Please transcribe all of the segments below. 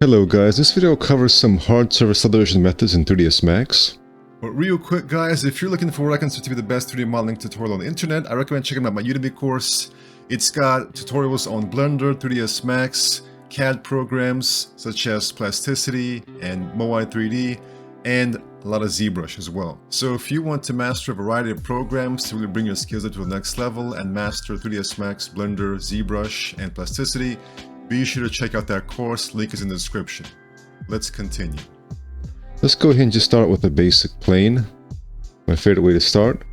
Hello guys, this video covers some hard surface subdivision methods in 3ds Max. But real quick guys, if you're looking for what I consider to be the best 3D modeling tutorial on the internet, I recommend checking out my Udemy course. It's got tutorials on Blender, 3ds Max, CAD programs such as Plasticity and Moai 3D, and a lot of ZBrush as well. So if you want to master a variety of programs to really bring your skills up to the next level and master 3ds Max, Blender, ZBrush, and Plasticity, be sure to check out that course, link is in the description. Let's continue. Let's go ahead and just start with a basic plane. My favorite way to start.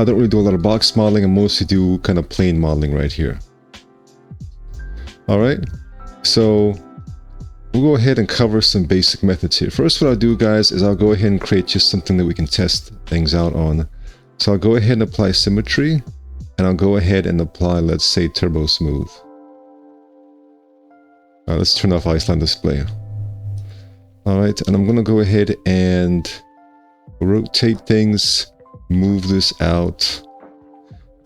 I don't really do a lot of box modeling, I mostly do kind of plane modeling right here. Alright, so we'll go ahead and cover some basic methods here. First, what I'll do guys is I'll go ahead and create just something that we can test things out on. So I'll go ahead and apply symmetry, and I'll go ahead and apply, let's say, turbo smooth. Let's turn off Iceland display. Alright, and I'm going to go ahead and rotate things, move this out.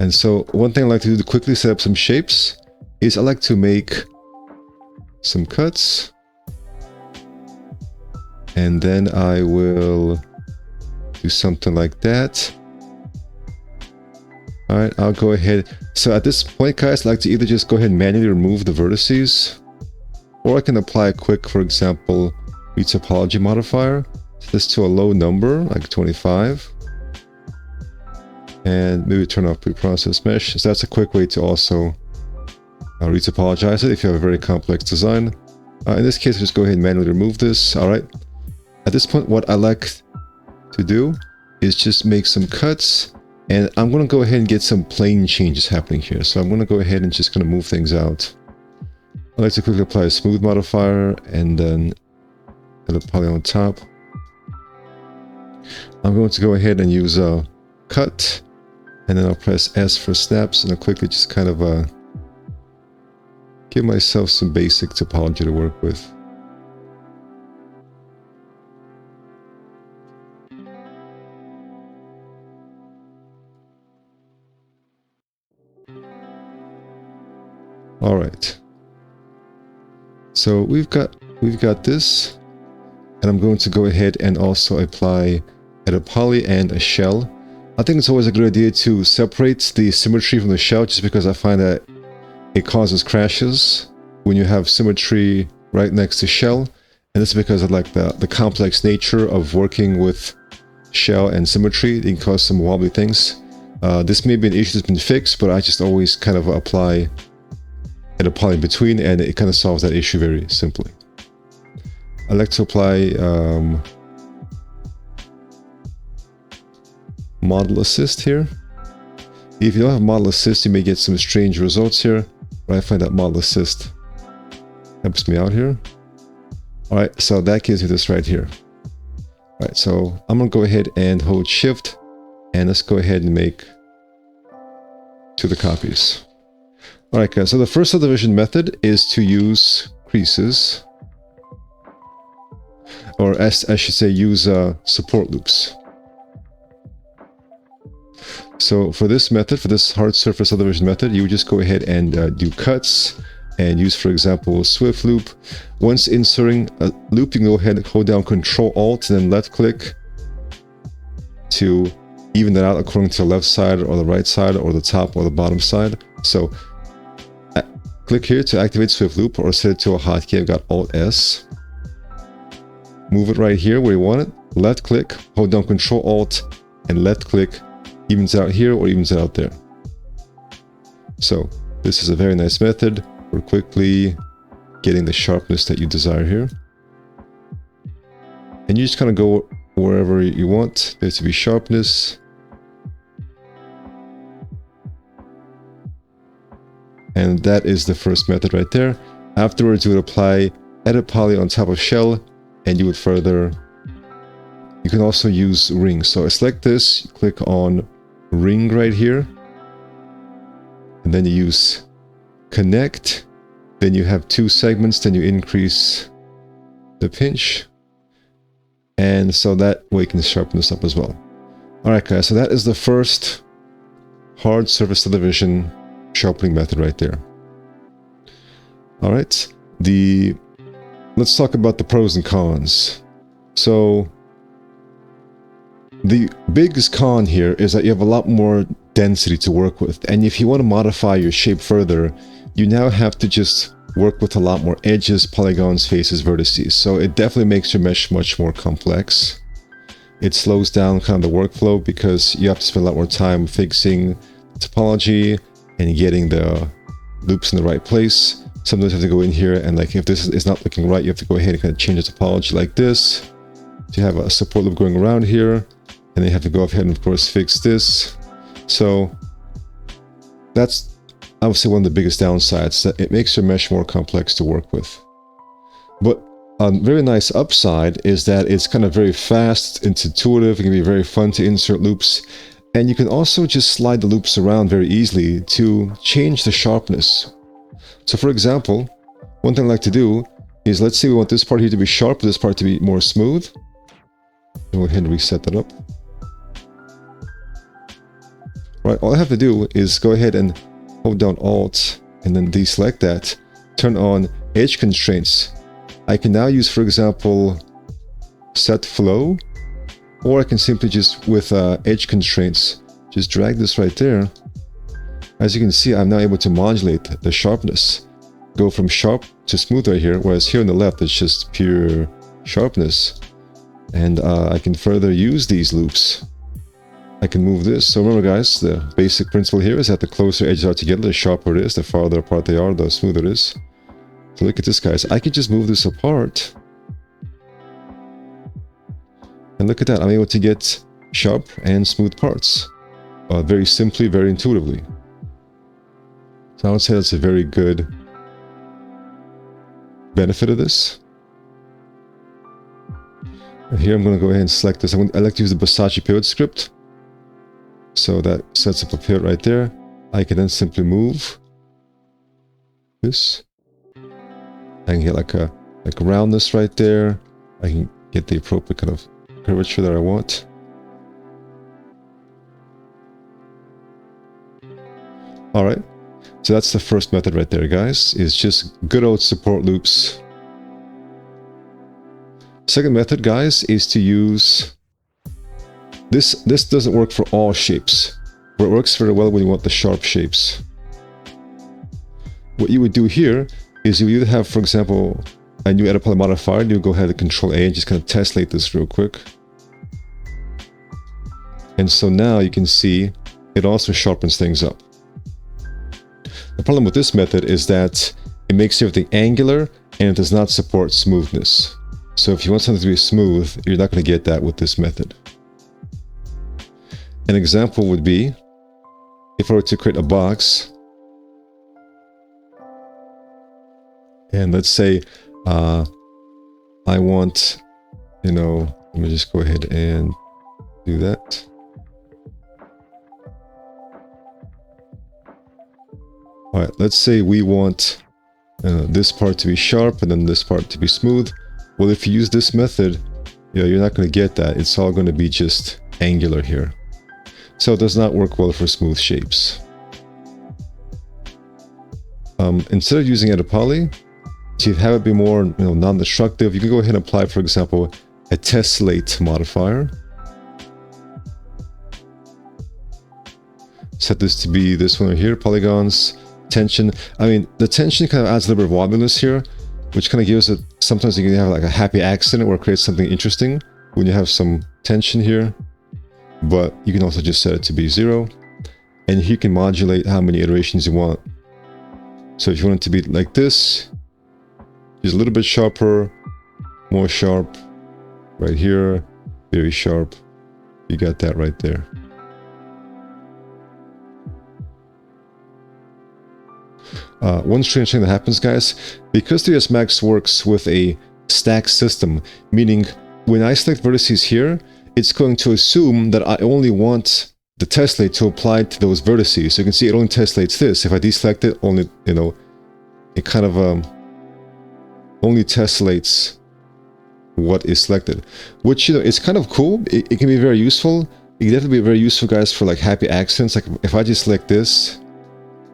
And so one thing I like to do to quickly set up some shapes is I like to make some cuts. And then I will do something like that. Alright, I'll go ahead. So at this point guys, I like to either just go ahead and manually remove the vertices, or I can apply a quick, for example, retopology modifier. Set this to a low number, like 25. And maybe turn off preprocessed mesh. So that's a quick way to also retopologize it if you have a very complex design. In this case, just go ahead and manually remove this. Alright. At this point, what I like to do is just make some cuts. And I'm going to go ahead and get some plane changes happening here. So I'm going to go ahead and just kind of move things out. I like to quickly apply a smooth modifier and then add a poly on top. I'm going to go ahead and use a cut, and then I'll press S for snaps, and I'll quickly just kind of give myself some basic topology to work with. All right. So we've got this, and I'm going to go ahead and also apply a poly and a shell. I think it's always a good idea to separate the symmetry from the shell, just because I find that it causes crashes when you have symmetry right next to shell, and this is because of like the complex nature of working with shell and symmetry. It can cause some wobbly things. This may be an issue that's been fixed, but I just always kind of apply a poly in between, and it kind of solves that issue very simply. I like to apply model assist here. If you don't have model assist, you may get some strange results here, but I find that model assist helps me out here. Alright, so that gives you this right here. Alright, so I'm gonna go ahead and hold shift, and let's go ahead and make 2 copies. Alright guys, so the first subdivision method is to use creases, or as I should say, use support loops. So for this method, for this hard surface subdivision method, you would just go ahead and do cuts and use, for example, swift loop. Once inserting a loop, you can go ahead and hold down Control Alt and then left click to even that out according to the left side or the right side or the top or the bottom side. So click here to activate swift loop, or set it to a hotkey. I've got Alt S. Move it right here where you want it. Left click, hold down Control Alt, and left click, evens out here or evens it out there. So this is a very nice method for quickly getting the sharpness that you desire here. And you just kind of go wherever you want there to be sharpness. And that is the first method right there. Afterwards, you would apply edit poly on top of shell, and you would further, you can also use ring. So I select this, you click on ring right here, and then you use connect. Then you have 2 segments, then you increase the pinch, and so that way you can sharpen this up as well. Alright guys, so that is the first hard surface subdivision sharpening method right there. Alright, the let's talk about the pros and cons. So the biggest con here is that you have a lot more density to work with, and if you want to modify your shape further, you now have to just work with a lot more edges, polygons, faces, vertices. So it definitely makes your mesh much more complex. It slows down kind of the workflow because you have to spend a lot more time fixing topology and getting the loops in the right place. Sometimes you have to go in here and, like, if this is not looking right, you have to go ahead and kind of change the topology like this. So you have a support loop going around here, and then you have to go ahead and of course fix this. So that's obviously one of the biggest downsides, that it makes your mesh more complex to work with. But a very nice upside is that it's kind of very fast, it's intuitive, it can be very fun to insert loops, and you can also just slide the loops around very easily to change the sharpness. So for example, one thing I like to do is, let's say we want this part here to be sharp, this part to be more smooth. Go ahead and reset that up. Right, all I have to do is go ahead and hold down Alt and then deselect that, turn on edge constraints. I can now use, for example, set flow, or I can simply just, with edge constraints, just drag this right there. As you can see, I'm now able to modulate the sharpness, go from sharp to smooth right here, whereas here on the left it's just pure sharpness. And I can further use these loops. I can move this. So remember guys, the basic principle here is that the closer edges are together, the sharper it is. The farther apart they are, the smoother it is. So look at this, guys. I can just move this apart. And look at that. I'm able to get sharp and smooth parts. Very simply, very intuitively. So I would say that's a very good benefit of this. And here I'm going to go ahead and select this. I like to use the Versace pivot script. So that sets up a pivot right there. I can then simply move this. I can get like a roundness right there. I can get the appropriate kind of curvature that I want. All right. So that's the first method right there, guys. Is just good old support loops. Second method, guys, is to use this. This doesn't work for all shapes, but it works very well when you want the sharp shapes. What you would do here is you either have, for example, a new edit poly modifier, and you go ahead and Control A and just kind of tessellate this real quick. And so now you can see it also sharpens things up. The problem with this method is that it makes everything angular and it does not support smoothness. So if you want something to be smooth, you're not going to get that with this method. An example would be, if I were to create a box, and let's say I want, let me just go ahead and do that. All right, let's say we want this part to be sharp and then this part to be smooth. Well, if you use this method, you're not going to get that. It's all going to be just angular here. So it does not work well for smooth shapes. Instead of using edit poly, to have it be more non-destructive, you can go ahead and apply, for example, a tessellate modifier. Set this to be this one right here, polygons, tension. I mean, the tension kind of adds a little bit of wobbliness here, which kind of gives it, sometimes you can have like a happy accident or create something interesting when you have some tension here. But you can also just set it to be 0, and you can modulate how many iterations you want. So if you want it to be like this, just a little bit sharper, more sharp, right here, very sharp. You got that right there. One strange thing that happens, guys, because 3ds Max works with a stack system, meaning when I select vertices here, it's going to assume that I only want the tessellate to apply to those vertices. So you can see it only tessellates this. If I deselect it, only, it kind of only tessellates what is selected, which, it's kind of cool. It can be very useful. It can definitely be very useful, guys, for like happy accidents. Like if I just select this,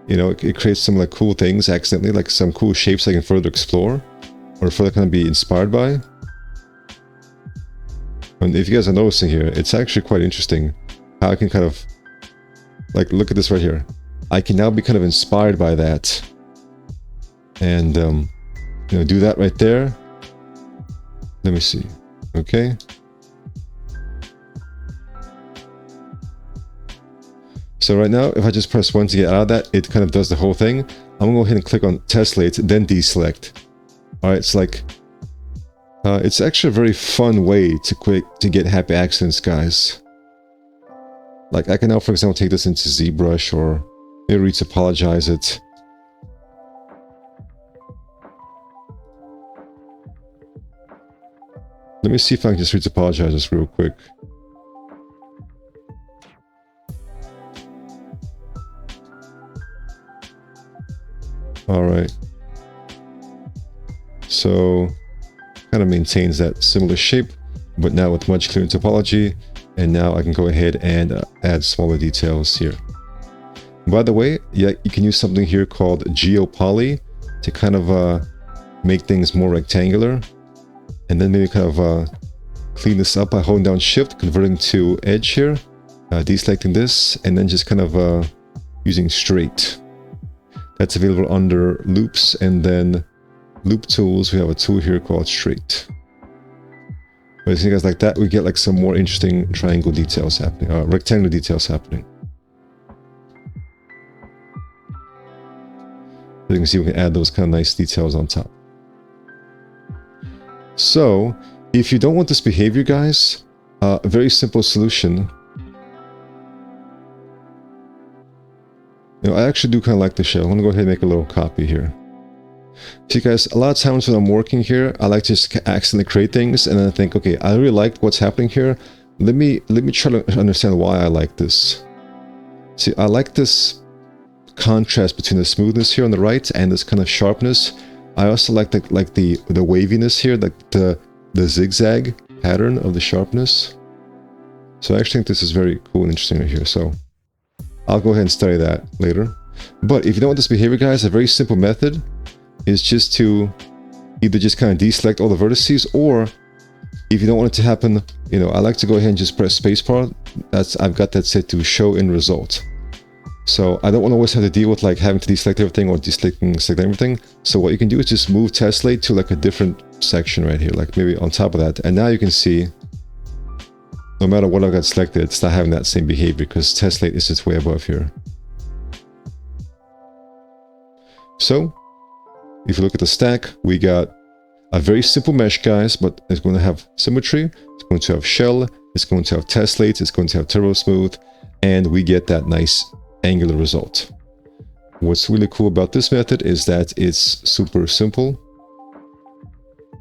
it creates some like cool things accidentally, like some cool shapes I can further explore. or further kind of be inspired by. And if you guys are noticing here, it's actually quite interesting how I can kind of, like, look at this right here. I can now be kind of inspired by that. And, you know, do that right there. Let me see. Okay. So right now, if I just press 1 to get out of that, it kind of does the whole thing. I'm gonna go ahead and click on Tessellate, then deselect. All right, it's like, it's actually a very fun way to get happy accidents, guys. Like I can now, for example, take this into ZBrush or maybe retopologize it. Let me see if I can just retopologize this real quick. All right. So kind of maintains that similar shape, but now with much clearer topology. And now I can go ahead and add smaller details here. By the way, yeah, you can use something here called GeoPoly to kind of make things more rectangular. And then maybe kind of clean this up by holding down Shift, converting to edge here, deselecting this, and then just kind of using straight. That's available under loops, and then loop tools. We have a tool here called straight. But as you guys like that, we get like some more interesting triangle details happening, rectangular details happening. As you can see, we can add those kind of nice details on top. So, if you don't want this behavior, guys, a very simple solution. You know, I actually do kind of like the shell. I'm going to go ahead and make a little copy here. See, guys, a lot of times when I'm working here, I like to just accidentally create things, and then I think, okay, I really like what's happening here. Let me try to understand why I like this. See, I like this contrast between the smoothness here on the right and this kind of sharpness. I also like the waviness here, like the zigzag pattern of the sharpness. So I actually think this is very cool and interesting right here. So I'll go ahead and study that later. But if you don't want this behavior, guys, a very simple method is just to either just kind of deselect all the vertices, or if you don't want it to happen, you know, I like to go ahead and just press spacebar. I've got that set to show in result. So I don't want to always have to deal with like having to deselect everything or select everything. So what you can do is just move Tessellate to like a different section right here, like maybe on top of that. And now you can see, no matter what I've got selected, it's not having that same behavior because Tessellate is just way above here. So if you look at the stack, we got a very simple mesh, guys, but it's going to have symmetry, it's going to have shell, it's going to have Tessellate, it's going to have turbo smooth, and we get that nice angular result. What's really cool about this method is that it's super simple,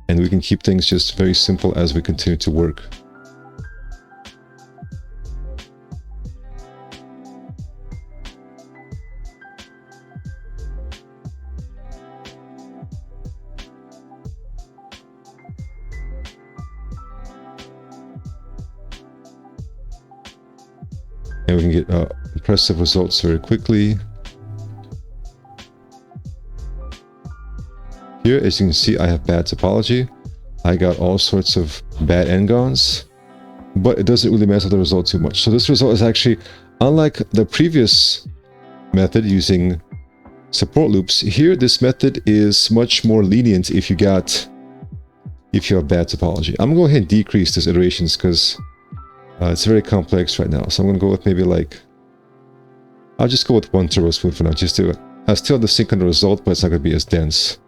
and we can keep things just very simple as we continue to work. And we can get impressive results very quickly. Here, as you can see, I have bad topology. I got all sorts of bad n-gons, but it doesn't really mess with the result too much. So this result is actually, unlike the previous method using support loops, here this method is much more lenient if you have bad topology. I'm gonna go ahead and decrease these iterations because it's very complex right now. So I'm gonna go with maybe like, I'll just go with 1 turbo smooth for now, just to, I still have the sync on the result, but it's not gonna be as dense.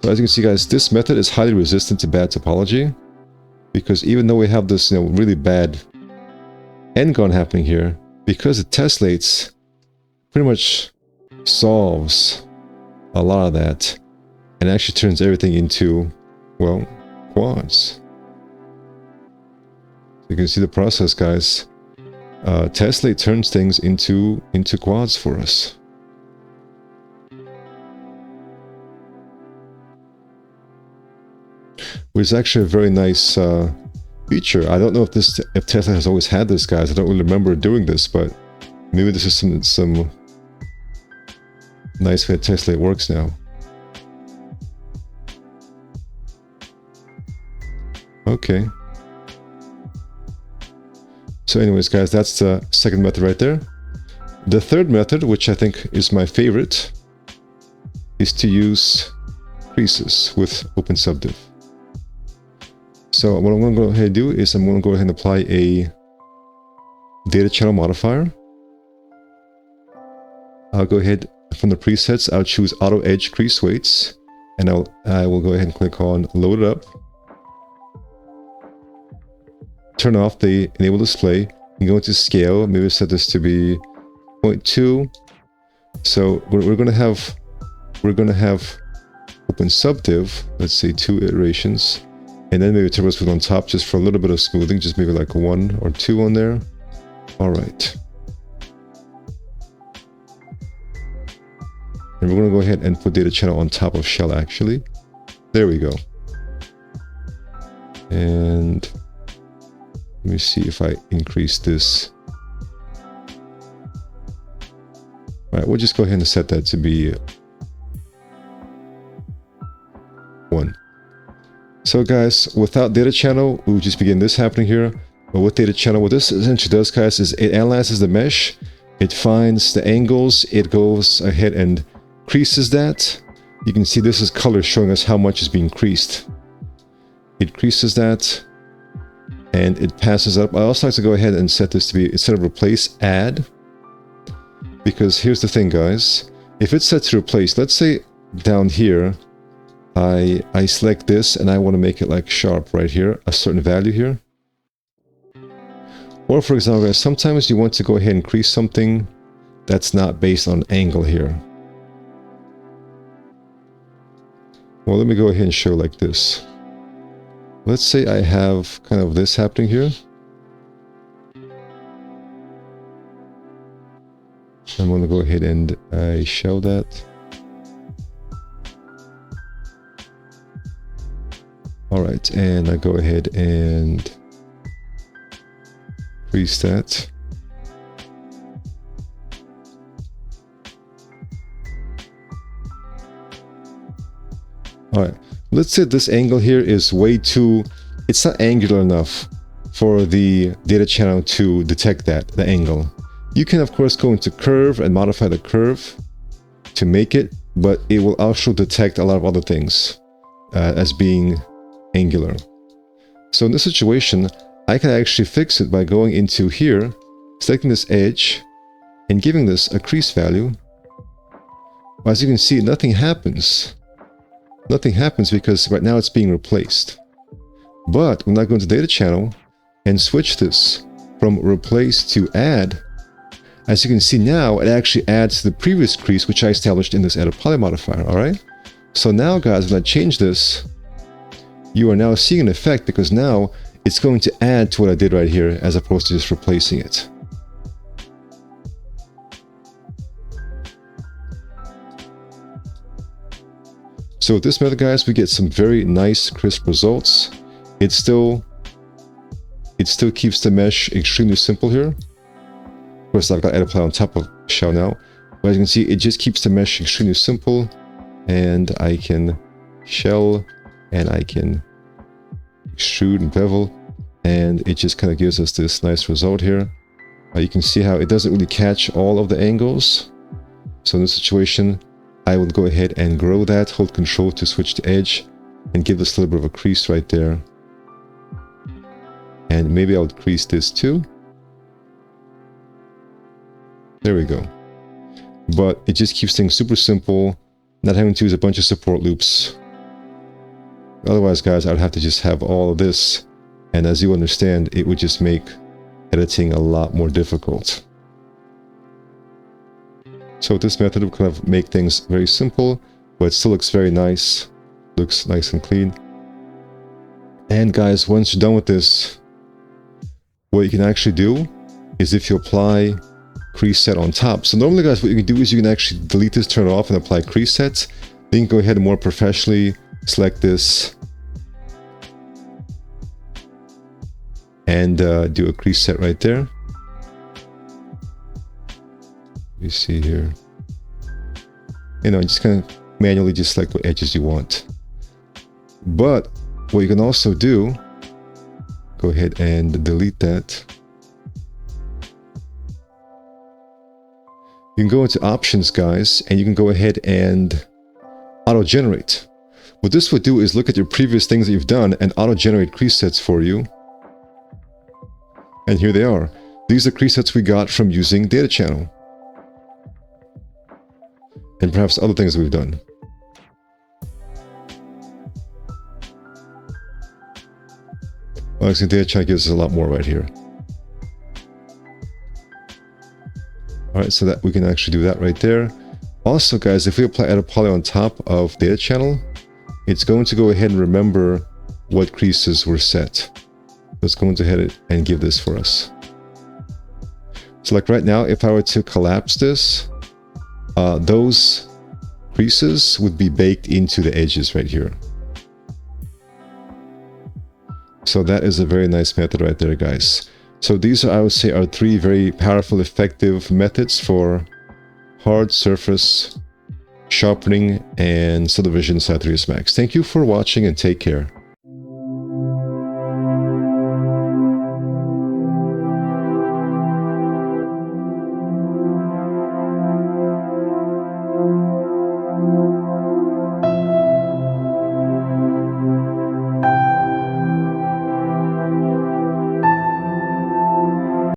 So as you can see, guys, this method is highly resistant to bad topology, because even though we have this, you know, really bad n-gon happening here, because it tessellates, pretty much solves a lot of that, and actually turns everything into, well, quads. You can see the process, guys. Tessellate turns things into quads for us. Which is actually a very nice feature. I don't know if Tessellate has always had this, guys. I don't really remember doing this, but maybe this is some nice way Tessellate works now. Okay. So anyways, guys, that's the second method right there. The third method, which I think is my favorite, is to use creases with Open Subdiv. So what I'm going to go ahead and do is I'm going to go ahead and apply a data channel modifier. I'll go ahead from the presets, I'll choose Auto Edge Crease Weights, and I will go ahead and click on Load It Up. Turn off the Enable Display and go into Scale. Maybe set this to be 0.2. So we're going to have Open Subdiv. Let's say 2 iterations, and then maybe Turbo Smooth on top just for a little bit of smoothing, just maybe like 1 or 2 on there. All right. And we're going to go ahead and put data channel on top of shell actually. There we go. And let me see if I increase this. All right, we'll just go ahead and set that to be 1. So guys, without data channel, we would just begin this happening here. But with data channel, what this essentially does, guys, is it analyzes the mesh, it finds the angles, it goes ahead and creases that. You can see this is color showing us how much is being creased. It creases that and it passes up. I also like to go ahead and set this to be, instead of replace, add. Because here's the thing, guys. If it's set to replace, let's say down here, I select this and I want to make it like sharp right here, a certain value here. Or for example, guys, sometimes you want to go ahead and crease something that's not based on angle here. Well, let me go ahead and show like this. Let's say I have kind of this happening here. I'm going to go ahead and I show that. All right, and I go ahead and crease that. All right, let's say this angle here is way too, it's not angular enough for the data channel to detect that, the angle. You can of course go into curve and modify the curve to make it, but it will also detect a lot of other things as being angular. So in this situation, I can actually fix it by going into here, selecting this edge, and giving this a crease value. As you can see, nothing happens. Nothing happens because right now it's being replaced. But when I go into data channel and switch this from replace to add, as you can see now, it actually adds to the previous crease which I established in this add a poly modifier, alright? So now guys, when I change this, you are now seeing an effect because now it's going to add to what I did right here as opposed to just replacing it. So with this method, guys, we get some very nice crisp results. It still keeps the mesh extremely simple here. Of course, I've got add apply on top of shell now. But as you can see, it just keeps the mesh extremely simple, and I can shell and I can extrude and bevel, and it just kind of gives us this nice result here. You can see how it doesn't really catch all of the angles. So in this situation, I will go ahead and grow that, hold control to switch to edge, and give this a little bit of a crease right there. And maybe I'll crease this too. There we go. But it just keeps things super simple, not having to use a bunch of support loops. Otherwise, guys, I'd have to just have all of this, and as you understand, it would just make editing a lot more difficult. So with this method, we kind of make things very simple, but it still looks very nice. Looks nice and clean. And guys, once you're done with this, what you can actually do is if you apply crease set on top. So normally, guys, what you can do is you can actually delete this, turn it off, and apply crease sets. Then you can go ahead and more professionally select this and do a crease set right there. You see here, you know, just kind of manually just select what edges you want. But what you can also do Go ahead and delete that. You can go into options, guys, and you can go ahead and auto-generate. What this would do is look at your previous things that you've done and auto-generate crease sets for you. And here they are. These are crease sets we got from using Data Channel. And perhaps other things we've done. Well, actually, Data Channel gives us a lot more right here. Alright, so that we can actually do that right there. Also, guys, if we add a poly on top of Data Channel, it's going to go ahead and remember what creases were set. So it's going to head and give this for us. So like right now, if I were to collapse this, those creases would be baked into the edges right here. So that is a very nice method right there, guys. So these are, I would say, are 3 very powerful, effective methods for hard surface sharpening and subdivision inside 3ds Max. Thank you for watching and take care.